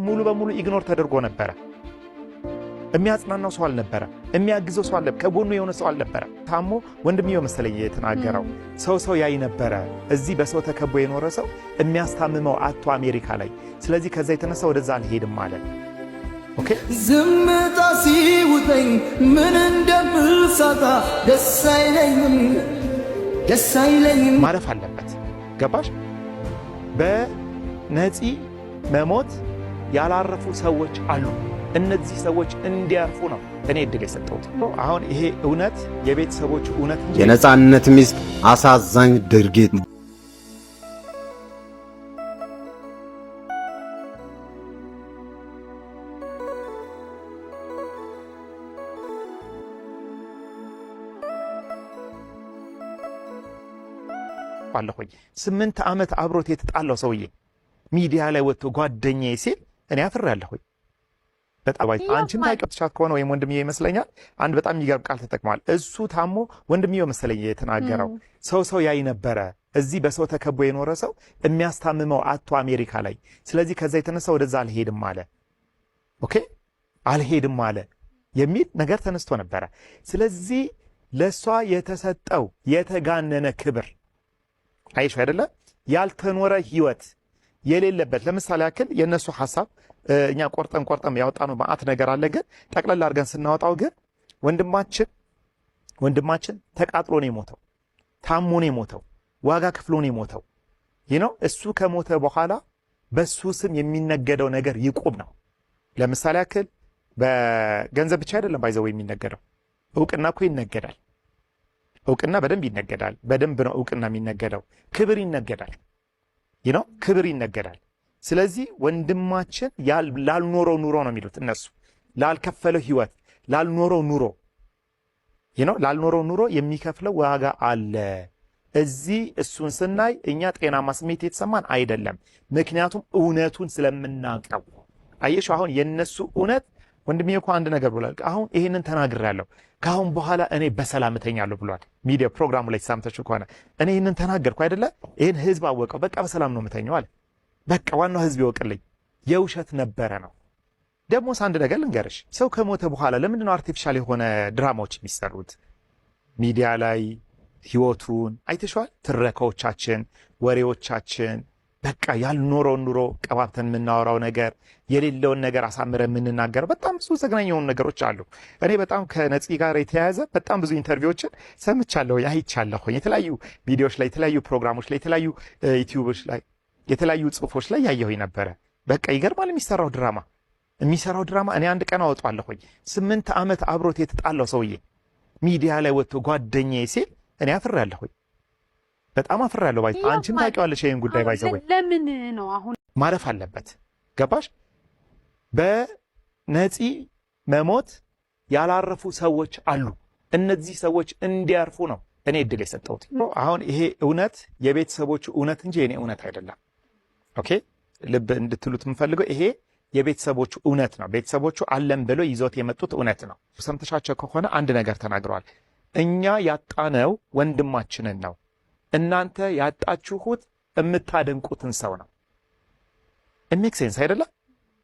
ሙሉ በሙሉ ኢግኖር ተደርጎ ነበር የሚያጽናናው ሰው አልነበረ የሚያግዘው ሰው አልነበረ ከጎኑ የሆነ ሰው አልነበረ ታሞ ወንድምየው መሰለኝ የተናገረው ሰው ያይ ነበር እዚህ በሰው ተከቦ የኖረ ሰው የሚያስታምመው አቶ አሜሪካ ላይ ስለዚህ ከዛ የተነሳ ወደዛ አልሄድም ማለት ኦኬ ዝምታ ሲውጠኝ ምን እንደምሳታ ደስ አይለኝም ማረፍ አለበት ገባሽ በነፂ መሞት ያላረፉ ሰዎች አሉ እነዚህ ሰዎች እንዲያርፉ ነው እኔ እድል የሰጠሁት አሁን ይሄ እውነት የቤተሰቦች እውነት እንጂ የነጻነት ሚስት አሳዛኝ ድርጊት ባለሆይ 8 ዓመት አብሮት የተጣለው ሰውዬ ሚዲያ ላይ ወጥቶ ጓደኛዬ ሲል እኔ አፍራለሁኝ በጣም አንቺም ታውቂያለሽ ከሆነ ወይም ወንድምዬ ይመስለኛል አንድ በጣም የሚገርም ቃል ተጠቅሟል እሱ ታሞ ወንድምዬው መሰለኝ የተናገረው ሰው ያይ ነበር እዚህ በሰው ተከቦ የኖረ ሰው የሚያስታምመው አቶ አሜሪካ ላይ ስለዚህ ከዛ የተነሳ ወደዛ አልሄድም አለ ኦኬ አልሄድም አለ የሚል ነገር ተነስቶ ነበር ስለዚህ ለሷ የተሰጠው የተጋነነ ክብር አይሽ አይደለ ያልተኖረ ህይወት የሌለበት ለምሳሌ ያክል የነሱ ሐሳብ እኛ ቆርጠም ያወጣነው ማአት ነገር አለ ግን ጠቅለል አድርገን ስናወጣው ግን ወንድማችን ተቃጥሎ ነው የሞተው ታሞ ነው የሞተው ዋጋ ከፍሎ ነው የሞተው እሱ ከሞተ በኋላ በሱ ስም የሚነገደው ነገር ይቆም ነው ለምሳሌ ያክል በገንዘብ ብቻ አይደለም ባይዘው የሚነገደው ዕውቅና እኮ ይነገዳል ዕውቅና በደንብ ይነገዳል በደንብ ነው ዕውቅና የሚነገደው ክብር ይነገዳል ክብር ይነገዳል ስለዚህ ወንድማችን ላልኖረው ኑሮ ነው የሚሉት እነሱ ላልከፈለው ህይወት ላልኖረው ኑሮ የሚከፍለው ዋጋ አለ እዚህ እሱን ስናይ እኛ ጤናማ ስሜት የተሰማን አይደለም ምክንያቱም እውነቱን ስለምናውቀው አየሽ አሁን የነሱ እውነት ወንድሜ እኮ አንድ ነገር ብሏል አሁን ይሄንን ተናግሬያለሁ ካሁን በኋላ እኔ በሰላም እተኛለሁ ብሏል ሚዲያ ፕሮግራሙ ላይ ሳምተሽ ከሆነ እኔ ይሄንን ተናገርኩ አይደለ ይሄን ህዝብ አወቀው በቃ በሰላም ነው የምተኛው አለ በቃ ዋናው ህዝብ ይወቅልኝ የውሸት ነበረ ነው ደሞስ አንድ ነገር ልንገርሽ ሰው ከሞተ በኋላ ለምንድነው አርቲፊሻል የሆነ ድራማዎች የሚሰሩት ሚዲያ ላይ ህይወቱን አይተሽዋል ትረካዎቻችን ወሬዎቻችን በቃ ያልኖረው ኑሮ ቀባብተን የምናወራው ነገር የሌለውን ነገር አሳምረን የምንናገረው በጣም ብዙ ዘግናኝ የሆኑ ነገሮች አሉ እኔ በጣም ከነፂ ጋር የተያያዘ በጣም ብዙ ኢንተርቪዎችን ሰምቻለሁ አይቻለሁ የተለያዩ ቪዲዮዎች ላይ የተለያዩ ፕሮግራሞች ላይ የተለያዩ ዩቲዩቦች ላይ የተለያዩ ጽሁፎች ላይ ያየሁኝ ነበር በቃ ይገርማል የሚሰራው ድራማ እኔ አንድ ቀን አወጣለሁኝ 8 ዓመት አብሮት የተጣለው ሰውዬ ሚዲያ ላይ ወጥቶ ጓደኛዬ ሲል እኔ አፍራለሁኝ በጣም አፍራለሁ አንቺም ታውቂዋለሽ ይሄን ጉዳይ ባይዘው ለምን ነው አሁን ማረፍ አለበት ገባሽ በነፂ መሞት ያላረፉ ሰዎች አሉ እነዚህ ሰዎች እንዲያርፉ ነው እኔ እድል የሰጠሁት አሁን ይሄ እውነት የቤተሰቦቹ እውነት እንጂ የኔ እውነት አይደለም ኦኬ ልብ እንድትሉት የምፈልገው ይሄ የቤተሰቦቹ እውነት ነው ቤተሰቦቹ አለም ብሎ ይዞት የመጡት እውነት ነው ሰምተሻቸው ከሆነ አንድ ነገር ተናግረዋል እኛ ያጣነው ወንድማችንን ነው እናንተ ያጣችሁት የምታደንቁትን ሰው ነው ሜክ ሴንስ አይደለ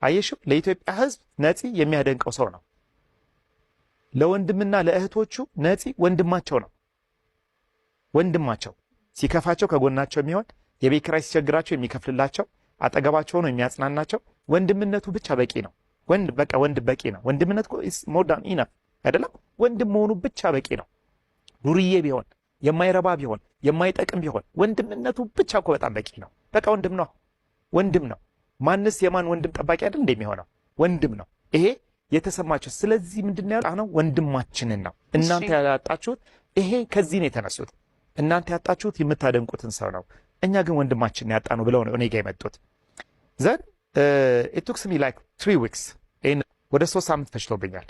አየሽው ለኢትዮጵያ ህዝብ ነፂ የሚያደንቀው ሰው ነው ለወንድምና ለእህቶቹ ነፂ ወንድማቸው ሲከፋቸው ከጎናቸው የሚሆን የቤት ኪራይ ሲቸግራቸው የሚከፍልላቸው አጠገባቸው ነው የሚያጽናናቸው ወንድምነቱ ብቻ በቂ ነው ወንድ በቂ ነው ወንድምነት is more than enough አይደለም ወንድም መሆኑ ብቻ በቂ ነው ዱርዬ ቢሆን የማይረባ ቢሆን የማይጠቅም ቢሆን ወንድምነቱ ብቻ እኮ በጣም በቂ ነው በቃ ወንድም ነው ማንስ የማን ወንድም ጠባቂ አይደል እንደሚሆነው ወንድም ነው ይሄ የተሰማቸው ስለዚህ ምንድነው ያጣነው ወንድማችንን ነው እናንተ ያጣችሁት ይሄ ከዚህ ነው የተነሱት እናንተ ያጣችሁት የምታደንቁትን ሰው ነው እኛ ግን ወንድማችንን ያጣነው ብለው ነው እኔ ጋር የመጡት then it took me like 3 weeks ወደ 3 ሳምንት ፈጅቶብኛል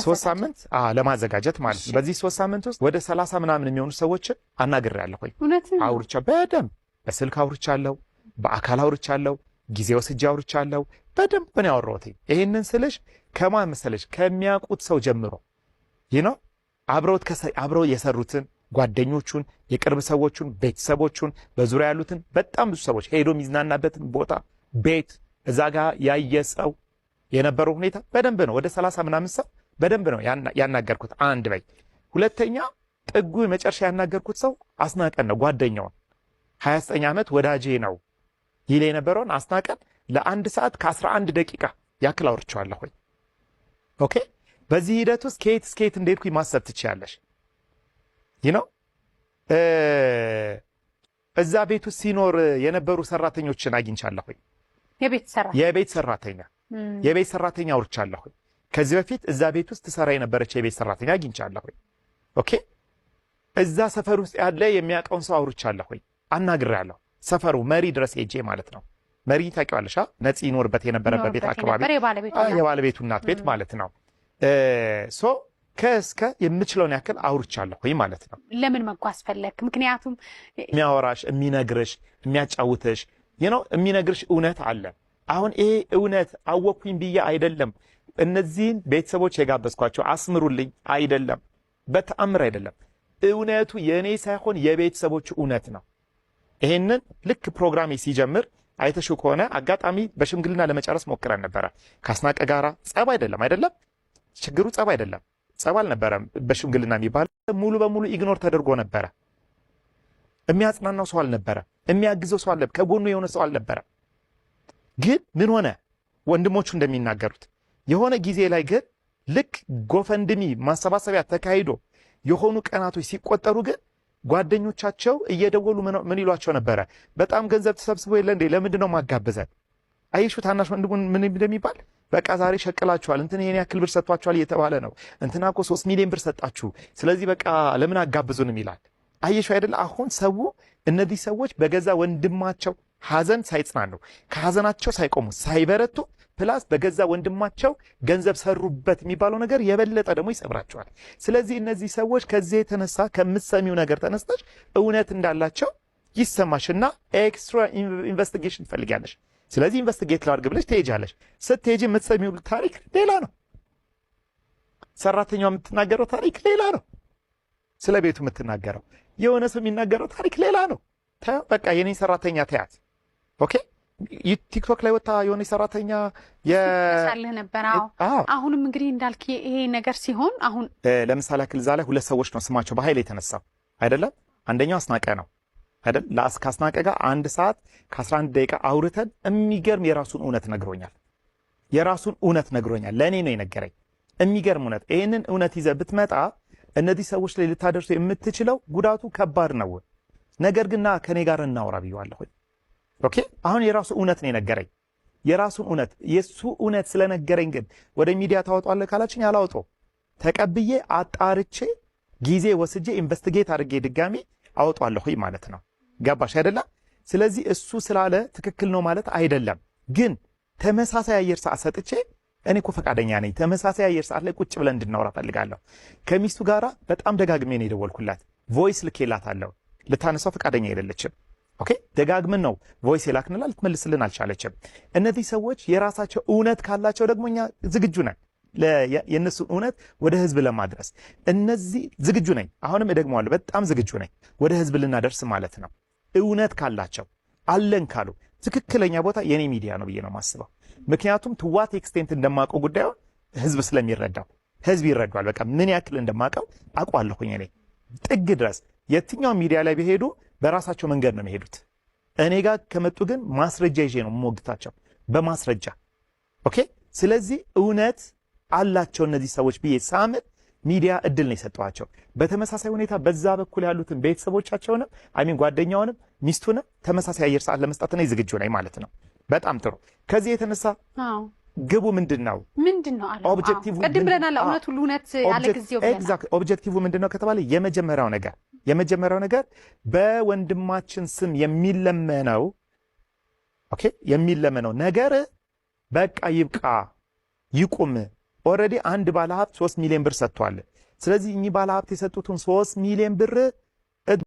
3 ሳምንት ለማዘጋጀት ማለት ነው በዚህ 3 ሳምንት ውስጥ ወደ 30 ምናምን የሚሆኑ ሰዎች አናግሬያለሁ አውርቻ በደንብ በስልክ አውርቻለሁ በአካል አውርቻለሁ ጊዜ ወስጄ አውርቻለሁ በደንብ ነው ያወራሁት ይሄንን ስልሽ ከማን መሰለሽ ከሚያውቁት ሰው ጀምሮ አብረው የሰሩትን ጓደኞቹን የቅርብ ሰዎቹን ቤተሰቦቹን በዙሪያ ያሉትን በጣም ብዙ ሰዎች ሄዶ ሚዝናናበትን ቦታ ቤት እዛ ጋር ያየሰው የነበረው ሁኔታ በደንብ ነው። ወደ 30 ምናምን ሰው በደንብ ነው ያናገርኩት። አንድ በይ። ሁለተኛ ጥጉ መጨረሻ ያናገርኩት ሰው አስናቀን ነው። ጓደኛው 29 ዓመት ወዳጄ ነው ይል የነበረውን አስናቀን ለአንድ ሰዓት ከ11 ደቂቃ ያክል አውርቼዋለሁ። ኦኬ። በዚህ ሂደት ውስጥ ከየት እንደሄድኩኝ ማሰብ ትችያለሽ። ነው እዛ ቤት ውስጥ ሲኖር የነበሩ ሰራተኞችን አግኝቻለሁ። የቤት ሰራተኛ አውርቻለሁ። ከዚህ በፊት እዛ ቤት ውስጥ ትሰራ የነበረች የቤት ሰራተኛ አግኝቻለሁ። ኦኬ። እዛ ሰፈር ውስጥ ያለ የሚያውቀውን ሰው አውርቻለሁ፣ አናግሬያለሁ። ሰፈሩ መሪ ድረስ ሄጄ ማለት ነው። መሪ ታውቂዋለሽ? ነፂ ይኖርበት የነበረበት ቤት አካባቢ የባለቤቱ እናት ቤት ማለት ነው። ሶ ከእስከ የምችለውን ያክል አውርቻለሁ ማለት ነው። ለምን መጓዝ ፈለክ? ምክንያቱም የሚያወራሽ፣ የሚነግርሽ፣ የሚያጫውትሽ የሚነግርሽ እውነት አለ። አሁን ይሄ እውነት አወኩኝ ብዬ አይደለም እነዚህን ቤተሰቦች የጋበዝኳቸው አስምሩልኝ አይደለም፣ በተአምር አይደለም። እውነቱ የኔ ሳይሆን የቤተሰቦቹ እውነት ነው። ይሄንን ልክ ፕሮግራሜ ሲጀምር አይተሽው ከሆነ አጋጣሚ በሽምግልና ለመጨረስ ሞክረን ነበረ ከአስናቀ ጋራ። ጸብ አይደለም ችግሩ፣ ጸብ አይደለም፣ ጸብ አልነበረም። በሽምግልና የሚባል ሙሉ በሙሉ ኢግኖር ተደርጎ ነበረ። የሚያጽናናው ሰው አልነበረ፣ የሚያግዘው ሰው አልነበረ፣ ከጎኑ የሆነ ሰው አልነበረ። ግን ምን ሆነ? ወንድሞቹ እንደሚናገሩት የሆነ ጊዜ ላይ ግን ልክ ጎፈንድሚ ማሰባሰቢያ ተካሂዶ የሆኑ ቀናቶች ሲቆጠሩ ግን ጓደኞቻቸው እየደወሉ ምን ይሏቸው ነበረ? በጣም ገንዘብ ተሰብስቦ የለ እንዴ? ለምንድን ነው ማጋበዘን? አይሹ ታናሽ ወንድሙን ምን እንደሚባል በቃ ዛሬ ሸቅላችኋል፣ እንትን ይሄን ያክል ብር ሰጥቷችኋል እየተባለ ነው። እንትና እኮ 3 ሚሊዮን ብር ሰጣችሁ፣ ስለዚህ በቃ ለምን አጋብዙንም ይላል። አየሹ አይደለ? አሁን ሰው እነዚህ ሰዎች በገዛ ወንድማቸው ሐዘን ሳይጽናኑ ከሐዘናቸው ሳይቆሙ ሳይበረቱ ፕላስ በገዛ ወንድማቸው ገንዘብ ሰሩበት የሚባለው ነገር የበለጠ ደግሞ ይሰብራቸዋል። ስለዚህ እነዚህ ሰዎች ከዚህ የተነሳ ከምትሰሚው ነገር ተነስተሽ እውነት እንዳላቸው ይሰማሽና ኤክስትራ ኢንቨስቲጌሽን ትፈልጊያለሽ። ስለዚህ ኢንቨስቲጌት ላድርግ ብለሽ ትሄጃለሽ። ስትሄጂ የምትሰሚው ታሪክ ሌላ ነው። ሰራተኛው የምትናገረው ታሪክ ሌላ ነው። ስለ ቤቱ የምትናገረው የሆነ ሰው የሚናገረው ታሪክ ሌላ ነው። በቃ የኔ ሰራተኛ ተያት። ኦኬ። ቲክቶክ ላይ ወጣ የሆነ ሰራተኛ ያሳልህ ነበር። አሁንም እንግዲህ እንዳልክ ይሄ ነገር ሲሆን አሁን ለምሳሌ አክል ዛለ ሁለት ሰዎች ነው ስማቸው በኃይል የተነሳው አይደለም። አንደኛው አስናቀ ነው አይደል? ከአስናቀ ጋር 1 ሰዓት ከ11 ደቂቃ አውርተን የሚገርም የራሱን እውነት ነግሮኛል። ለእኔ ነው የነገረኝ። የሚገርም እውነት። ይህንን እውነት ይዘህ ብትመጣ እነዚህ ሰዎች ላይ ልታደርሱ የምትችለው ጉዳቱ ከባድ ነው። ነገር ግን ና ከኔ ጋር እናውራ ብየዋለሁ። ኦኬ። አሁን የራሱ እውነት ነው የነገረኝ። የራሱን እውነት የሱ እውነት ስለነገረኝ ግን ወደ ሚዲያ ታወጣለህ ካላችኝ አላወጣው። ተቀብዬ አጣርቼ ጊዜ ወስጄ ኢንቨስቲጌት አድርጌ ድጋሚ አወጣለሁ ማለት ነው። ገባሽ አይደለም? ስለዚህ እሱ ስላለ ትክክል ነው ማለት አይደለም። ግን ተመሳሳይ አየር ሰዓት ሰጥቼ እኔ እኮ ፈቃደኛ ነኝ። ተመሳሳይ አየር ሰዓት ላይ ቁጭ ብለን እንድናወራ ፈልጋለሁ። ከሚስቱ ጋራ በጣም ደጋግሜ ነው የደወልኩላት። ቮይስ ልኬላታለሁ። ልታነሳው ፈቃደኛ አይደለችም። ኦኬ። ደጋግመን ነው ቮይስ የላክንላ፣ ልትመልስልን አልቻለችም። እነዚህ ሰዎች የራሳቸው እውነት ካላቸው ደግሞ እኛ ዝግጁ ነን የእነሱን እውነት ወደ ህዝብ ለማድረስ። እነዚህ ዝግጁ ነኝ፣ አሁንም እደግመዋለሁ፣ በጣም ዝግጁ ነኝ ወደ ህዝብ ልናደርስ ማለት ነው። እውነት ካላቸው አለን ካሉ ትክክለኛ ቦታ የኔ ሚዲያ ነው ብዬ ነው የማስበው። ምክንያቱም ትዋት ኤክስቴንት እንደማውቀው ጉዳዩን ህዝብ ስለሚረዳው ህዝብ ይረዳዋል። በቃ ምን ያክል እንደማውቀው አውቃለሁኝ። እኔ ጥግ ድረስ የትኛው ሚዲያ ላይ ቢሄዱ በራሳቸው መንገድ ነው የሚሄዱት። እኔ ጋር ከመጡ ግን ማስረጃ ይዤ ነው የምሞግታቸው፣ በማስረጃ ኦኬ። ስለዚህ እውነት አላቸው እነዚህ ሰዎች ብዬ ሳምል ሚዲያ እድል ነው የሰጠዋቸው። በተመሳሳይ ሁኔታ በዛ በኩል ያሉትን ቤተሰቦቻቸውንም ጓደኛውንም ሚስቱንም ተመሳሳይ አየር ሰዓት ለመስጠት ነው ዝግጁ ነኝ ማለት ነው። በጣም ጥሩ። ከዚህ የተነሳ ግቡ ምንድነው ኦብጀክቲቭ ቀደም ብለናል። እውነት ሁሉ እውነት ያለ ጊዜው ብለናል። ኤግዛክት ኦብጀክቲቭ ምንድነው ከተባለ የመጀመሪያው ነገር በወንድማችን ስም የሚለመነው ነገር በቃ ይብቃ ይቁም። ኦልሬዲ አንድ ባለሀብት 3 ሚሊዮን ብር ሰጥቷል። ስለዚህ እኚህ ባለሀብት የሰጡትን 3 ሚሊዮን ብር